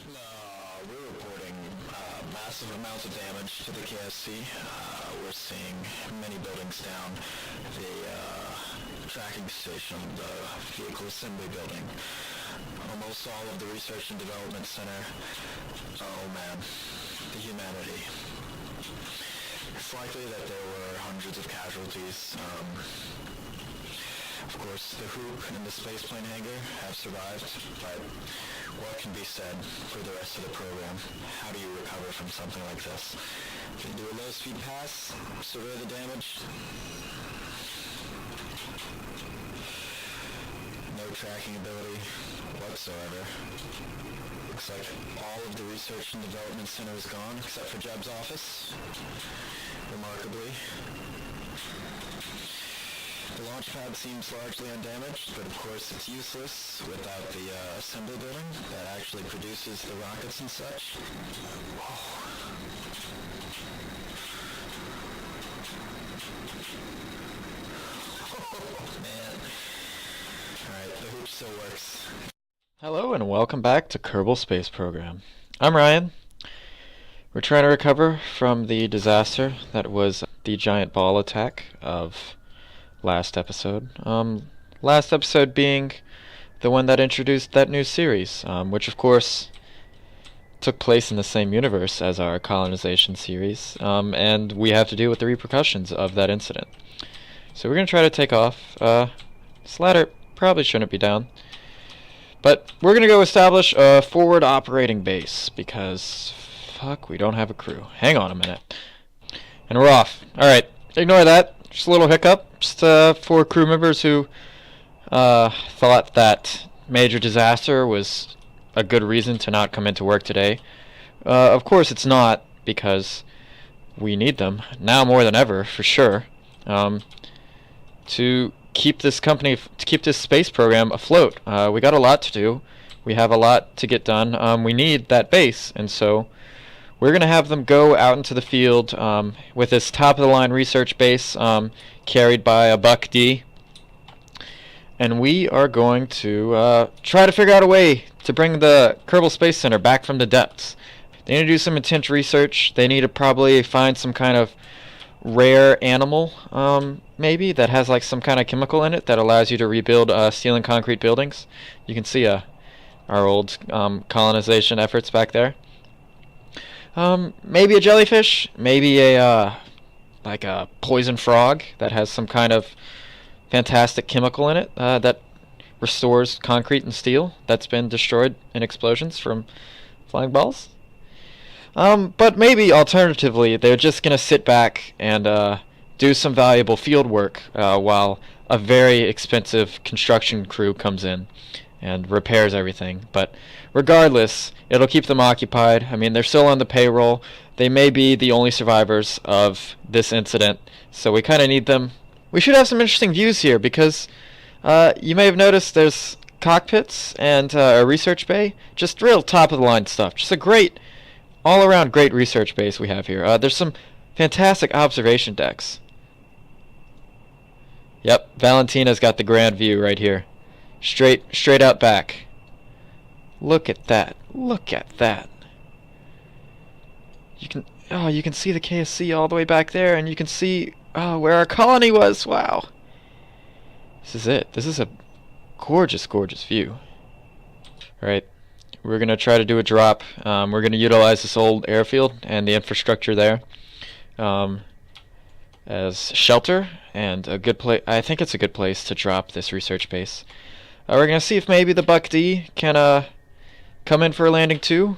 We're reporting massive amounts of damage to the KSP. We're seeing many buildings down. The tracking station, the vehicle assembly building, almost all of the research and development center. Oh man, the humanity. It's likely that there were hundreds of casualties. Of course, the Hoop and the spaceplane hangar have survived, but what can be said for the rest of the program? How do you recover from something like this? Can you do a low-speed pass? Survey the damage? No tracking ability whatsoever. Looks like all of the research and development center is gone, except for Jeb's office. Remarkably. The launch pad seems largely undamaged, but of course it's useless without the assembly building that actually produces the rockets and such. Oh man. Alright, the hoop still works. Hello and welcome back to Kerbal Space Program. I'm Ryan. We're trying to recover from the disaster that was the giant ball attack of last episode. Last episode being the one that introduced that new series, which of course took place in the same universe as our Colonization series, and we have to deal with the repercussions of that incident. So we're going to try to take off. This ladder probably shouldn't be down, but we're going to go establish a forward operating base, because fuck, we don't have a crew. Hang on a minute. And we're off. Alright, ignore that. Just a little hiccup, just for crew members who thought that major disaster was a good reason to not come into work today. Of course it's not, because we need them, now more than ever, for sure, to keep this company, to keep this space program afloat. We got a lot to do, we have a lot to get done, we need that base, and so we're going to have them go out into the field with this top-of-the-line research base carried by a Buck D. And we are going to try to figure out a way to bring the Kerbal Space Center back from the depths. They need to do some intense research. They need to probably find some kind of rare animal, maybe, that has like some kind of chemical in it that allows you to rebuild steel and concrete buildings. You can see our old colonization efforts back there. Maybe a jellyfish, maybe a like a poison frog that has some kind of fantastic chemical in it that restores concrete and steel that's been destroyed in explosions from flying balls. But maybe alternatively they're just gonna sit back and do some valuable field work while a very expensive construction crew comes in and repairs everything. But regardless, it'll keep them occupied. I mean, they're still on the payroll. They may be the only survivors of this incident, so we kind of need them. We should have some interesting views here, because you may have noticed there's cockpits and a research bay. Just real top-of-the-line stuff. Just a great, all-around great research base we have here. There's some fantastic observation decks. Yep, Valentina's got the grand view right here. Straight out back. Look at that. Look at that. You can see the KSC all the way back there, and you can see where our colony was. Wow. This is it. This is a gorgeous, gorgeous view. Alright, we're going to try to do a drop. We're going to utilize this old airfield and the infrastructure there as shelter, and a good place. I think it's a good place to drop this research base. We're going to see if maybe the Buck D can come in for a landing too,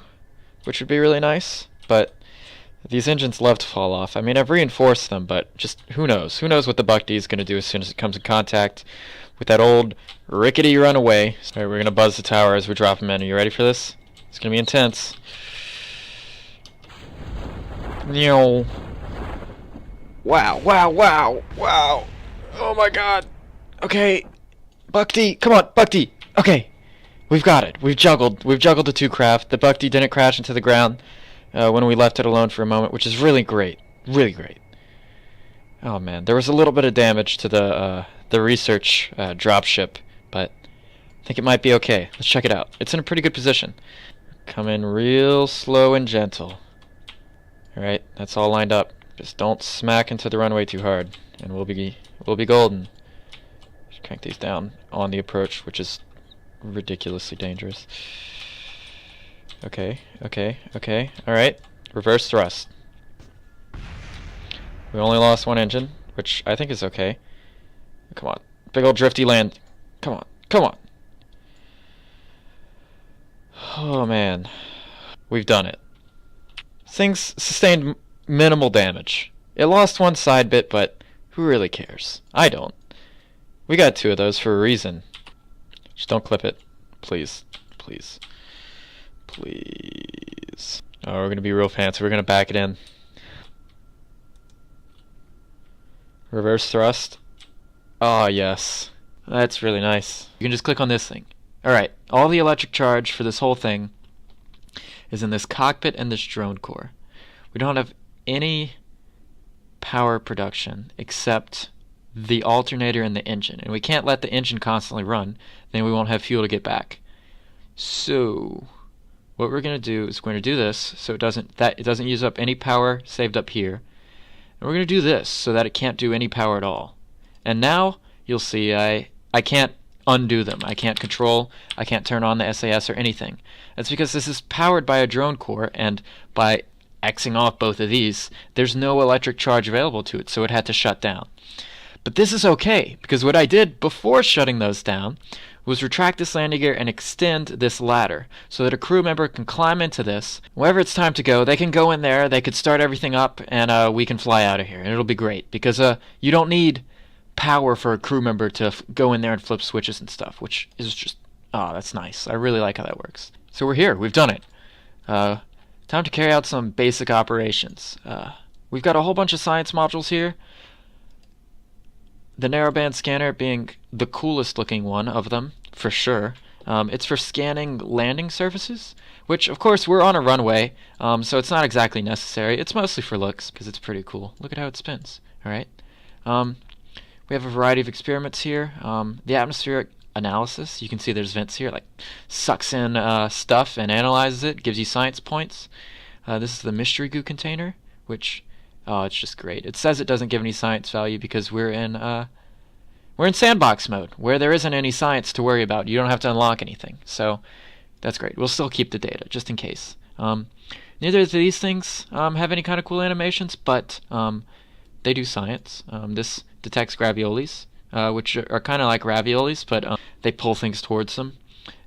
which would be really nice, but these engines love to fall off. I mean, I've reinforced them, but just who knows? Who knows what the Buck D is going to do as soon as it comes in contact with that old rickety runaway. Alright, we're going to buzz the tower as we drop them in. Are you ready for this? It's going to be intense. Wow, wow, wow, wow. Oh my god. Okay. Buck D, come on, Buck D. Okay. We've got it. We've juggled the two craft. The Buck D didn't crash into the ground when we left it alone for a moment, which is really great. Really great. Oh man, there was a little bit of damage to the research dropship, but I think it might be okay. Let's check it out. It's in a pretty good position. Come in real slow and gentle. Alright, that's all lined up. Just don't smack into the runway too hard, and we'll be golden. Just crank these down on the approach, which is ridiculously dangerous. Okay, okay, okay. Alright, reverse thrust. We only lost one engine, which I think is okay. Come on. Big old drifty land. Come on. Come on. Oh, man. We've done it. Things sustained minimal damage. It lost one side bit, but who really cares? I don't. We got 2 of those for a reason. Just don't clip it. Please. Please. Please. Oh, we're going to be real fancy. We're going to back it in. Reverse thrust. Ah, yes. That's really nice. You can just click on this thing. Alright, all the electric charge for this whole thing is in this cockpit and this drone core. We don't have any power production except the alternator and the engine. And we can't let the engine constantly run, then we won't have fuel to get back. So what we're going to do is we're going to do this so it doesn't use up any power saved up here. And we're going to do this so that it can't do any power at all. And now you'll see I can't undo them. I can't control, I can't turn on the SAS or anything. That's because this is powered by a drone core, and by Xing off both of these, there's no electric charge available to it, so it had to shut down. But this is okay, because what I did before shutting those down was retract this landing gear and extend this ladder so that a crew member can climb into this. Whenever it's time to go, they can go in there, they could start everything up, and we can fly out of here. And it'll be great, because you don't need power for a crew member to go in there and flip switches and stuff, which is just, oh, that's nice. I really like how that works. So we're here. We've done it. Time to carry out some basic operations. We've got a whole bunch of science modules here. The narrowband scanner being the coolest looking one of them, for sure. It's for scanning landing surfaces, which, of course, we're on a runway, so it's not exactly necessary. It's mostly for looks, because it's pretty cool. Look at how it spins. All right. We have a variety of experiments here. The atmospheric analysis, you can see there's vents here, like sucks in stuff and analyzes it, gives you science points. This is the mystery goo container, which, oh, it's just great. It says it doesn't give any science value because we're in sandbox mode, where there isn't any science to worry about. You don't have to unlock anything, so that's great. We'll still keep the data, just in case. Neither of these things have any kind of cool animations, but they do science. This detects graviolis, which are kind of like raviolis, but they pull things towards them.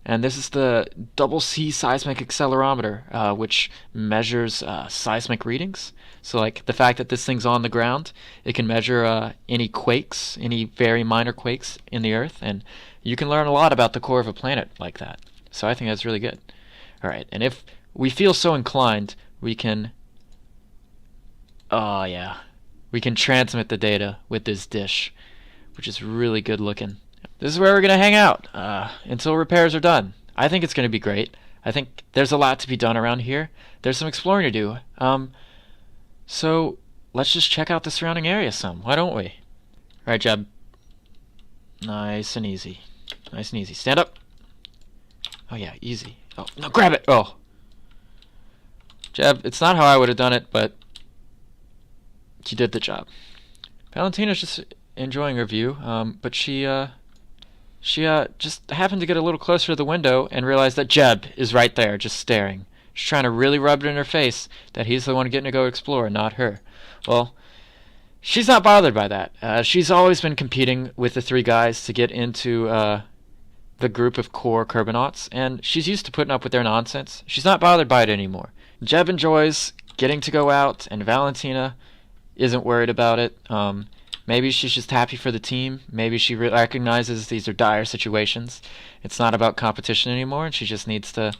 And this is the double C seismic accelerometer, which measures seismic readings. So like the fact that this thing's on the ground, it can measure any quakes, any very minor quakes in the Earth, and you can learn a lot about the core of a planet like that. So I think that's really good. Alright, and if we feel so inclined, we can, oh yeah, we can transmit the data with this dish, which is really good looking. This is where we're going to hang out until repairs are done. I think it's going to be great. I think there's a lot to be done around here. There's some exploring to do. So let's just check out the surrounding area some. Why don't we? Alright, Jeb. Nice and easy. Nice and easy. Stand up. Oh yeah, easy. Oh, no, grab it! Oh. Jeb, it's not how I would have done it, but you did the job. Valentina's just enjoying her view, but she just happened to get a little closer to the window and realized that Jeb is right there, just staring. She's trying to really rub it in her face that he's the one getting to go explore, not her. Well, she's not bothered by that. She's always been competing with the 3 guys to get into the group of core Kerbinauts, and she's used to putting up with their nonsense. She's not bothered by it anymore. Jeb enjoys getting to go out, and Valentina isn't worried about it. Maybe she's just happy for the team. Maybe she recognizes these are dire situations. It's not about competition anymore, and she just needs to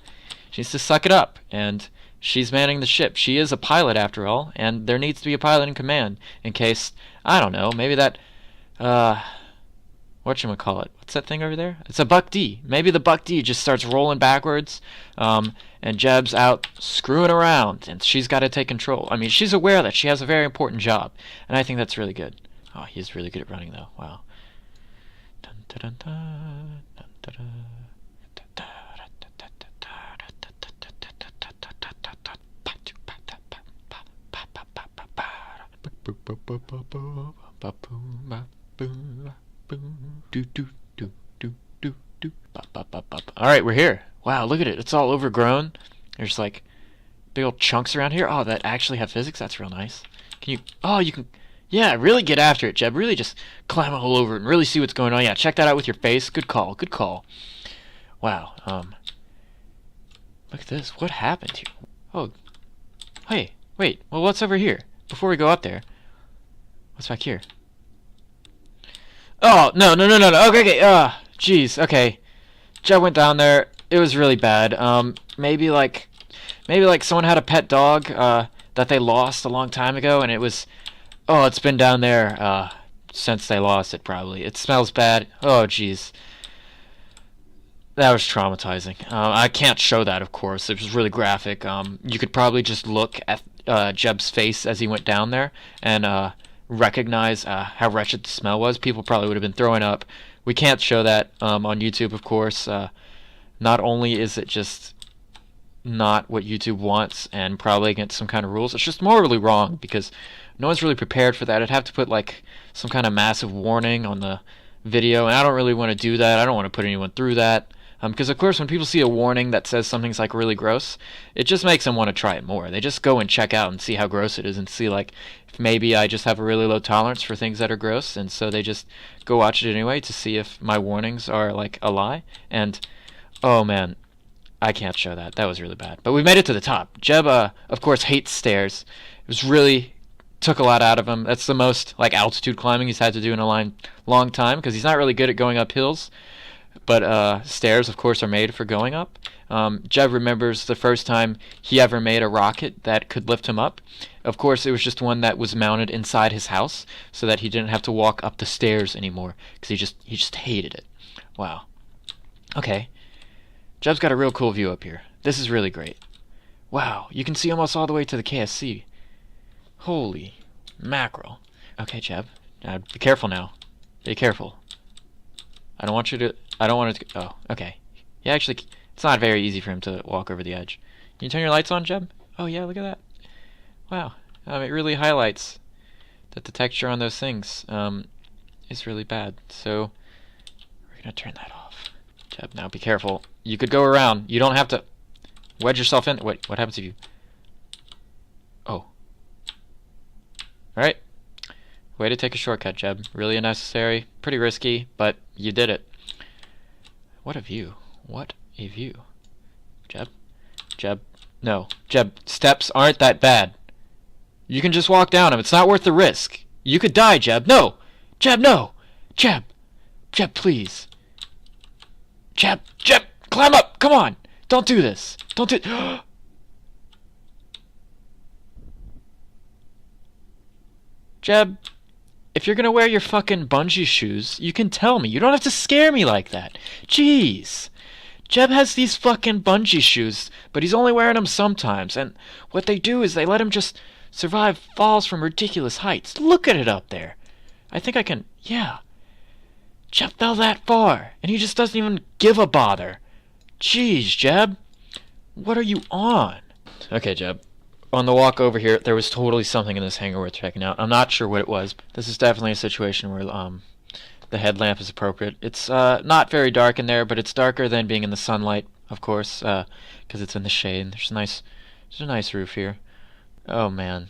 suck it up. And she's manning the ship. She is a pilot after all, and there needs to be a pilot in command in case, I don't know, maybe that whatchamacallit? What's that thing over there? It's a Buck D. Maybe the Buck D just starts rolling backwards, and Jeb's out screwing around, and she's got to take control. I mean, she's aware that she has a very important job, and I think that's really good. Oh, he's really good at running, though. Wow. Alright, we're here. Wow, look at it. It's all overgrown. There's like big old chunks around here. Oh, that actually have physics. That's real nice. Can you... Oh, you can... Yeah, really get after it, Jeb. Really just climb all over and really see what's going on. Yeah, check that out with your face. Good call. Good call. Wow. Look at this. What happened here? Oh. Hey, wait. Well, what's over here? Before we go up there. What's back here? Oh, no. Okay. Jeez. Okay. Jeb went down there. It was really bad. Maybe like someone had a pet dog, that they lost a long time ago, and it was... Oh, it's been down there, since they lost it, probably. It smells bad. Oh, jeez. That was traumatizing. I can't show that, of course. It was really graphic. You could probably just look at Jeb's face as he went down there and recognize how wretched the smell was. People probably would have been throwing up. We can't show that on YouTube, of course. Not only is it just not what YouTube wants and probably against some kind of rules, it's just morally wrong because no one's really prepared for that. I'd have to put like some kind of massive warning on the video, and I don't really want to do that. I don't want to put anyone through that. Because of course when people see a warning that says something's like really gross, it just makes them want to try it more. They just go and check out and see how gross it is and see like if maybe I just have a really low tolerance for things that are gross, and so they just go watch it anyway to see if my warnings are like a lie. And oh man, I can't show that. That was really bad. But we made it to the top. Jeb, of course, hates stairs. It was really... took a lot out of him. That's the most like altitude climbing he's had to do in a long time because he's not really good at going up hills. But stairs, of course, are made for going up. Jeb remembers the first time he ever made a rocket that could lift him up. Of course, it was just one that was mounted inside his house so that he didn't have to walk up the stairs anymore because he just hated it. Wow. Okay. Jeb's got a real cool view up here. This is really great. Wow, you can see almost all the way to the KSC. Holy mackerel. Okay, Jeb. Be careful now. Be careful. I don't want it to... Oh, okay. Yeah, actually, it's not very easy for him to walk over the edge. Can you turn your lights on, Jeb? Oh, yeah, look at that. Wow. It really highlights that the texture on those things is really bad. So, we're going to turn that off. Jeb, now be careful. You could go around. You don't have to wedge yourself in. Wait, what happens if you... Oh. Alright. Way to take a shortcut, Jeb. Really unnecessary. Pretty risky, but you did it. What a view. What a view. Jeb? Jeb? No. Jeb, steps aren't that bad. You can just walk down them. It's not worth the risk. You could die, Jeb. No! Jeb, no! Jeb! Jeb, please. Jeb! Jeb! Climb up! Come on! Don't do this! Don't do... Jeb, if you're gonna wear your fucking bungee shoes, you can tell me. You don't have to scare me like that. Jeez. Jeb has these fucking bungee shoes, but he's only wearing them sometimes, and what they do is they let him just survive falls from ridiculous heights. Look at it up there. I think I can... Yeah. Jeb fell that far, and he just doesn't even give a bother. Jeez, Jeb. What are you on? Okay, Jeb. On the walk over here, there was totally something in this hangar worth checking out. I'm not sure what it was. This is definitely a situation where the headlamp is appropriate. It's not very dark in there, but it's darker than being in the sunlight, of course, because it's in the shade. There's a nice roof here. Oh man.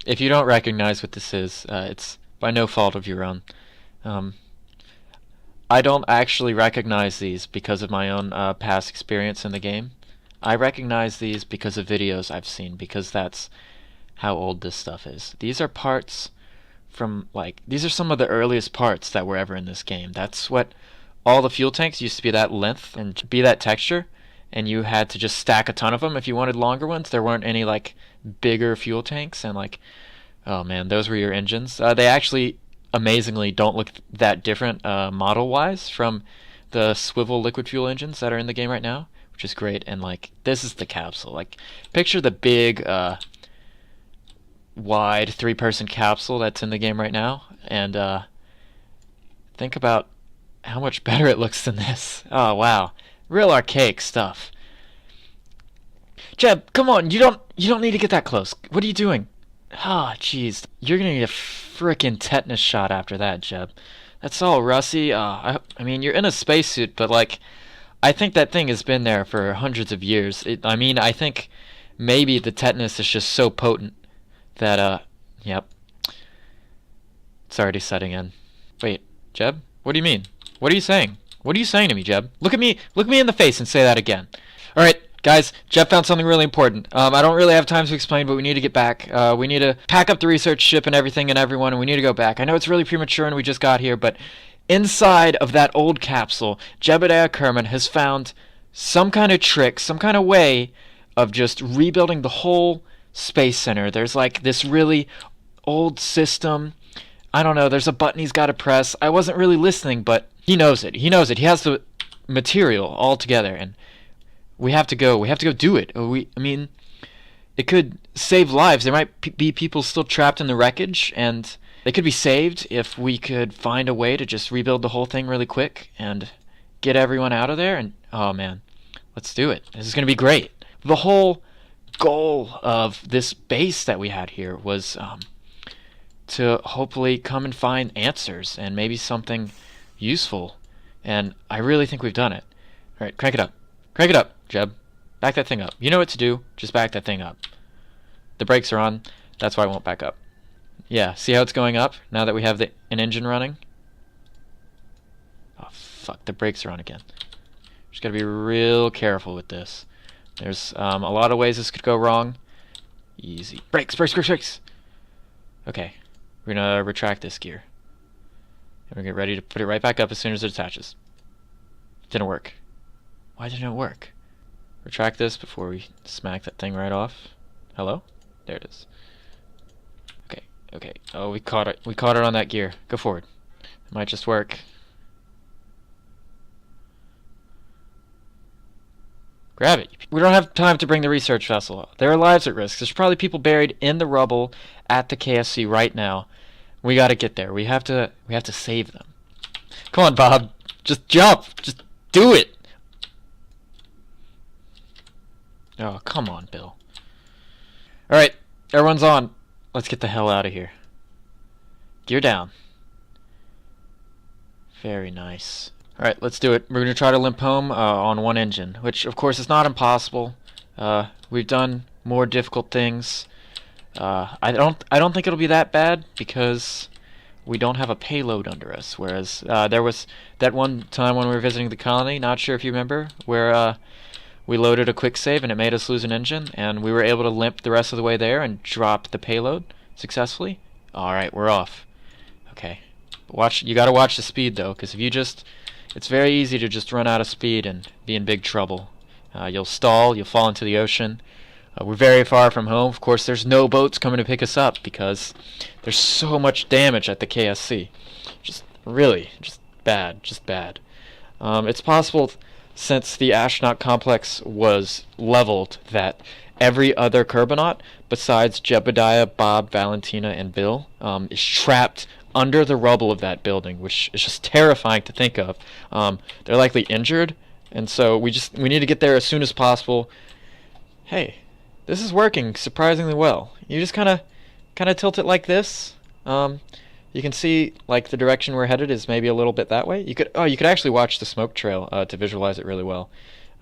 If you don't recognize what this is, it's by no fault of your own. I don't actually recognize these because of my own past experience in the game. I recognize these because of videos I've seen, because that's how old this stuff is. These are parts from, these are some of the earliest parts that were ever in this game. That's what all the fuel tanks used to be, that length and be that texture, and you had to just stack a ton of them if you wanted longer ones. There weren't any, bigger fuel tanks, and, oh man, those were your engines. They actually, amazingly, don't look that different model-wise from the swivel liquid fuel engines that are in the game right now, which is great. And this is the capsule. Picture the big wide 3-person capsule that's in the game right now, and think about how much better it looks than this. Oh wow, real archaic stuff. Jeb, come on, you don't need to get that close. What are you doing? Oh, jeez. You're gonna need a frickin' tetanus shot after that, Jeb. That's all rusty. I mean, you're in a spacesuit, but like, I think that thing has been there for hundreds of years. I mean, I think maybe the tetanus is just so potent that, yep, it's already setting in. Wait, Jeb? What do you mean? What are you saying? What are you saying to me, Jeb? Look me in the face and say that again. Alright, guys, Jeb found something really important. I don't really have time to explain, but we need to get back. We need to pack up the research ship and everything and everyone, and we need to go back. I know it's really premature and we just got here, but inside of that old capsule, Jebediah Kerbin has found some kind of trick, some kind of way of just rebuilding the whole space center. There's like this really old system. I don't know, there's a button he's got to press. I wasn't really listening, but he knows it. He knows it. He has the material all together, and we have to go. We have to go do it. I mean, it could save lives. There might be people still trapped in the wreckage, and they could be saved if we could find a way to just rebuild the whole thing really quick and get everyone out of there. And oh man, let's do it. This is going to be great. The whole goal of this base that we had here was to hopefully come and find answers and maybe something useful. And I really think we've done it. Alright, crank it up. Crank it up, Jeb. Back that thing up. You know what to do. Just back that thing up. The brakes are on. That's why it won't back up. Yeah, see how it's going up now that we have an engine running? Oh, fuck. The brakes are on again. Just gotta be real careful with this. There's a lot of ways this could go wrong. Easy. Brakes, brakes, brakes, brakes! Okay. We're gonna retract this gear. And we're gonna get ready to put it right back up as soon as it attaches. Didn't work. Why didn't it work? Retract this before we smack that thing right off. Hello? There it is. Okay, okay. Oh, we caught it. We caught it on that gear. Go forward. It might just work. Grab it. We don't have time to bring the research vessel. There are lives at risk. There's probably people buried in the rubble at the KSC right now. We gotta get there. We have to save them. Come on, Bob. Just jump. Just do it. Oh, come on, Bill. Alright, everyone's on. Let's get the hell out of here. Gear down. Very nice. Alright, let's do it. We're going to try to limp home on one engine, which of course is not impossible. We've done more difficult things. I don't think it'll be that bad because we don't have a payload under us. Whereas there was that one time when we were visiting the colony, not sure if you remember, where we loaded a quick save and it made us lose an engine, and we were able to limp the rest of the way there and drop the payload successfully. Alright, we're off. Okay. You gotta watch the speed though, because if you just... It's very easy to just run out of speed and be in big trouble. You'll stall, you'll fall into the ocean. We're very far from home. Of course, there's no boats coming to pick us up because there's so much damage at the KSC. Just really, just bad, just bad. It's possible, since the astronaut complex was leveled, that every other Kerbinaut, besides Jebediah, Bob, Valentina, and Bill, is trapped under the rubble of that building, which is just terrifying to think of. They're likely injured, and so we need to get there as soon as possible. Hey, this is working surprisingly well. You just kind of tilt it like this. You can see like the direction we're headed is maybe a little bit that way. You could actually watch the smoke trail to visualize it really well.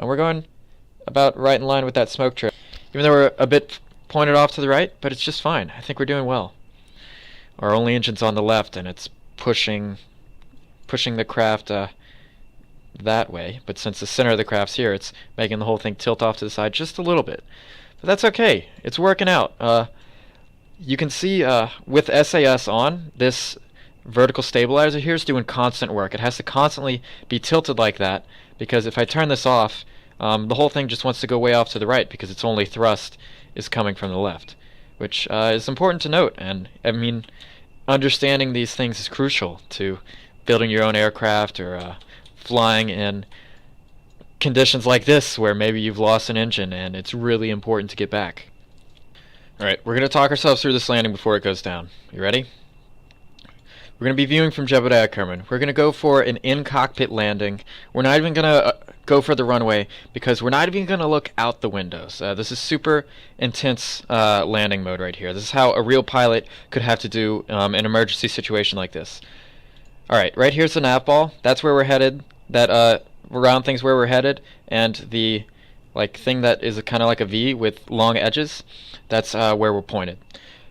And we're going about right in line with that smoke trail, even though we're a bit pointed off to the right, but it's just fine. I think we're doing well. Our only engine's on the left, and it's pushing the craft that way. But since the center of the craft's here, it's making the whole thing tilt off to the side just a little bit. But that's okay. It's working out. You can see with SAS on, this vertical stabilizer here is doing constant work. It has to constantly be tilted like that, because if I turn this off, the whole thing just wants to go way off to the right because its only thrust is coming from the left, which is important to note. And I mean, understanding these things is crucial to building your own aircraft or flying in conditions like this where maybe you've lost an engine and it's really important to get back. Alright, we're going to talk ourselves through this landing before it goes down. You ready? We're going to be viewing from Jebediah Kerbin. We're going to go for an in-cockpit landing. We're not even going to go for the runway because we're not even going to look out the windows. This is super intense landing mode right here. This is how a real pilot could have to do an emergency situation like this. Alright, right here's the nav ball. That's where we're headed. That round thing's where we're headed. And the thing that is kind of like a V with long edges, that's where we're pointed.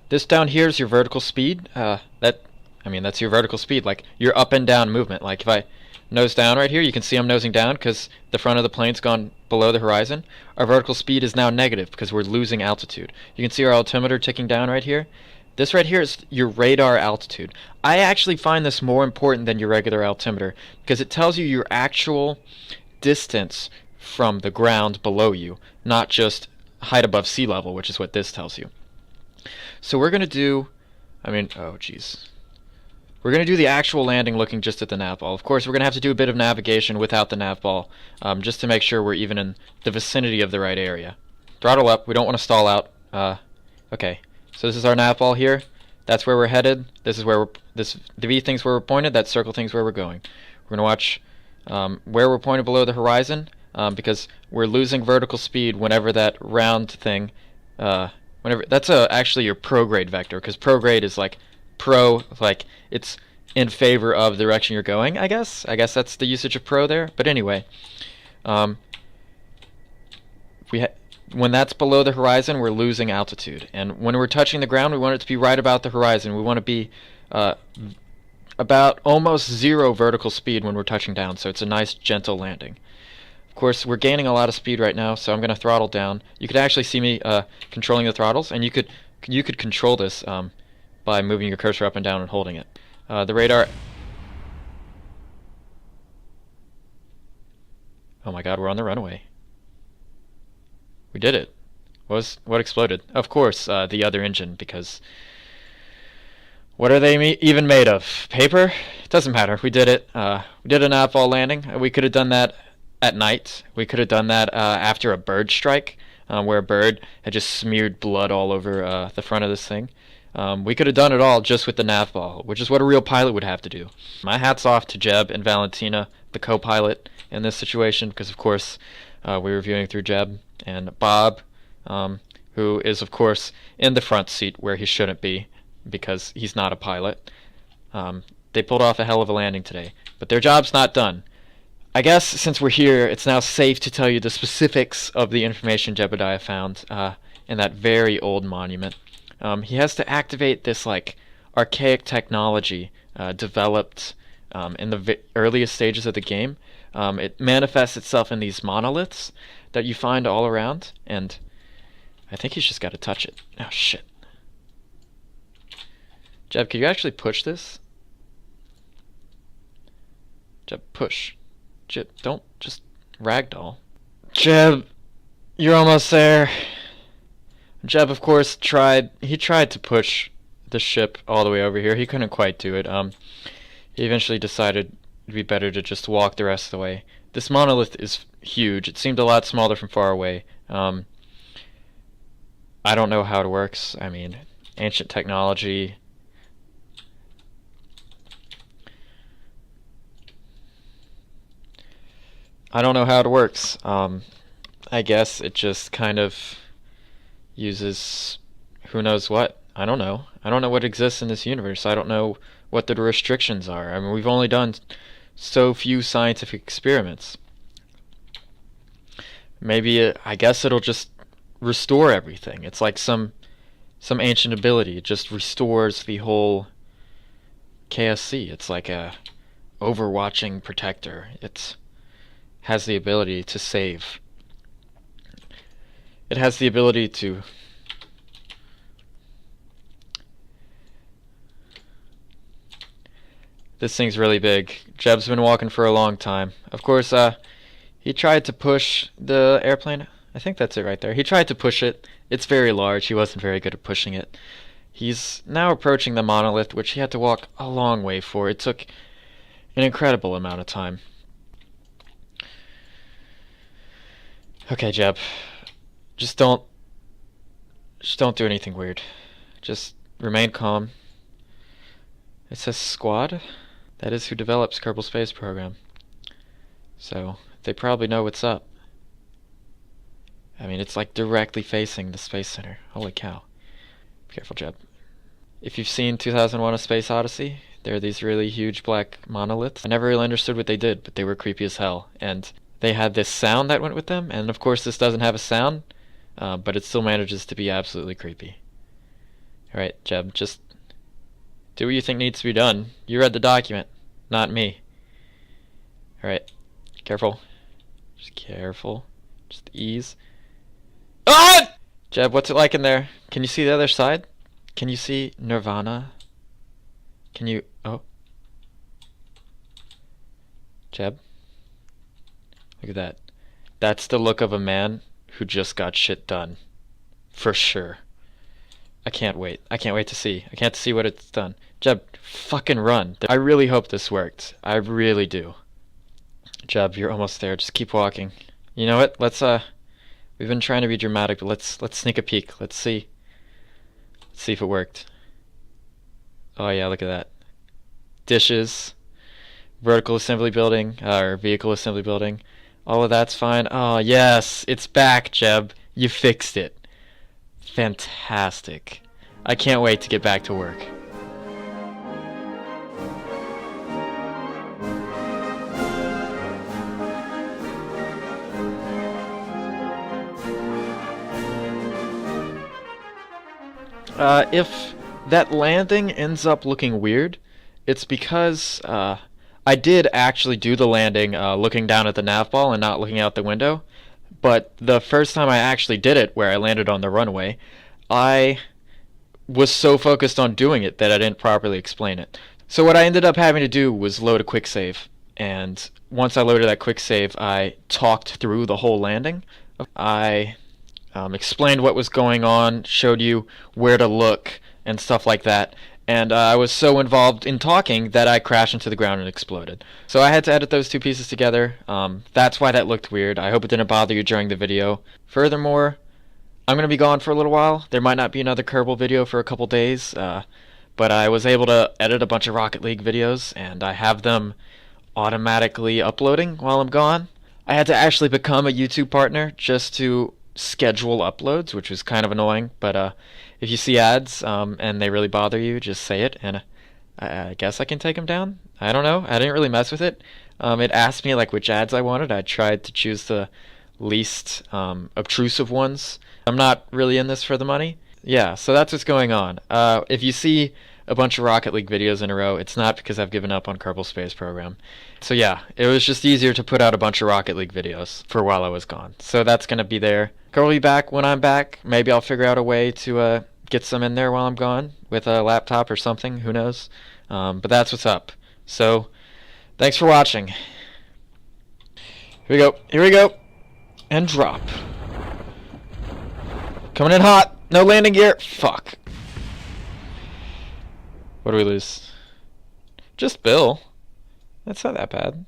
This down here is your vertical speed. That's your vertical speed, like your up and down movement. Like if I nose down right here, you can see I'm nosing down because the front of the plane's gone below the horizon. Our vertical speed is now negative because we're losing altitude. You can see our altimeter ticking down right here. This right here is your radar altitude. I actually find this more important than your regular altimeter because it tells you your actual distance from the ground below you, not just height above sea level, which is what this tells you. So we're going to do, we're going to do the actual landing looking just at the nav ball. Of course, we're going to have to do a bit of navigation without the nav ball, just to make sure we're even in the vicinity of the right area. Throttle up. We don't want to stall out. Okay, so this is our nav ball here. That's where we're headed. This is where the V thing's where we're pointed. That circle thing's where we're going. We're going to watch where we're pointed below the horizon, because we're losing vertical speed whenever that round thing, that's actually your prograde vector, because prograde is like it's in favor of the direction you're going, I guess that's the usage of pro there. But anyway, when that's below the horizon, we're losing altitude, and when we're touching the ground, we want it to be right about the horizon. We want to be about almost zero vertical speed when we're touching down, so it's a nice gentle landing. Of course, we're gaining a lot of speed right now, so I'm going to throttle down. You could actually see me controlling the throttles, and you could control this by moving your cursor up and down and holding it. The radar... Oh my god, we're on the runway. We did it. What exploded? Of course, the other engine, because... What are they even made of? Paper? It doesn't matter. We did it. We did an outfall landing. We could have done that at night. We could have done that after a bird strike, where a bird had just smeared blood all over the front of this thing. We could have done it all just with the nav ball, which is what a real pilot would have to do. My hat's off to Jeb and Valentina, the co-pilot in this situation, because of course we were viewing through Jeb, and Bob, who is of course in the front seat where he shouldn't be because he's not a pilot. They pulled off a hell of a landing today, but their job's not done. I guess since we're here, it's now safe to tell you the specifics of the information Jebediah found in that very old monument. He has to activate this archaic technology developed in the earliest stages of the game. It manifests itself in these monoliths that you find all around, and I think he's just got to touch it. Oh shit. Jeb, could you actually push this? Jeb, push. Jeb, don't just ragdoll. Jeb, you're almost there. Jeb, of course, tried to push the ship all the way over here. He couldn't quite do it. He eventually decided it'd be better to just walk the rest of the way. This monolith is huge. It seemed a lot smaller from far away. I don't know how it works. I mean, ancient technology. I don't know how it works. I guess it just kind of uses who knows what. I don't know. I don't know what exists in this universe. I don't know what the restrictions are. I mean, we've only done so few scientific experiments. Maybe I guess it'll just restore everything. It's like some ancient ability. It just restores the whole KSC. It's like a overwatching protector. It has the ability to save. It has the ability to This thing's really big. Jeb's been walking for a long time. Of course, he tried to push the airplane. I think that's it right there. He tried to push it. It's very large. He wasn't very good at pushing it. He's now approaching the monolith, which he had to walk a long way for. It took an incredible amount of time. Okay, Jeb. Just don't do anything weird. Just remain calm. It says squad. That is who develops Kerbal Space Program. So they probably know what's up. I mean, it's like directly facing the Space Center. Holy cow. Be careful, Jeb. If you've seen 2001: A Space Odyssey, there are these really huge black monoliths. I never really understood what they did, but they were creepy as hell. And they had this sound that went with them, and of course this doesn't have a sound, but it still manages to be absolutely creepy. Alright, Jeb, just do what you think needs to be done. You read the document, not me. Alright, careful. Just careful. Just ease. Ah! Jeb, what's it like in there? Can you see the other side? Can you see Nirvana? Can you... Oh. Jeb? Look at that. That's the look of a man who just got shit done. For sure. I can't wait. I can't wait to see. I can't see what it's done. Jeb, fucking run. I really hope this worked. I really do. Jeb, you're almost there. Just keep walking. You know what? Let's, we've been trying to be dramatic, but let's sneak a peek. Let's see. Let's see if it worked. Oh yeah, look at that. Dishes. Vertical assembly building, or vehicle assembly building. All of that's fine. Oh yes, it's back, Jeb. You fixed it. Fantastic. I can't wait to get back to work. If that landing ends up looking weird, it's because I did actually do the landing looking down at the nav ball and not looking out the window. But the first time I actually did it, where I landed on the runway, I was so focused on doing it that I didn't properly explain it. So what I ended up having to do was load a quick save. And once I loaded that quick save, I talked through the whole landing. I explained what was going on, showed you where to look, and stuff like that. And I was so involved in talking that I crashed into the ground and exploded. So I had to edit those two pieces together. That's why that looked weird. I hope it didn't bother you during the video. Furthermore, I'm going to be gone for a little while. There might not be another Kerbal video for a couple days, but I was able to edit a bunch of Rocket League videos, and I have them automatically uploading while I'm gone. I had to actually become a YouTube partner just to schedule uploads, which was kind of annoying, but if you see ads and they really bother you, just say it, and I guess I can take them down. I don't know. I didn't really mess with it. It asked me like which ads I wanted. I tried to choose the least obtrusive ones. I'm not really in this for the money. Yeah, so that's what's going on. If you see a bunch of Rocket League videos in a row, it's not because I've given up on Kerbal Space Program. So yeah, it was just easier to put out a bunch of Rocket League videos for while I was gone. So that's going to be there. Kerbal will be back when I'm back. Maybe I'll figure out a way to get some in there while I'm gone with a laptop or something. Who knows? But that's what's up. So thanks for watching. Here we go. Here we go. And drop. Coming in hot. No landing gear. Fuck. What do we lose? Just Bill. That's not that bad.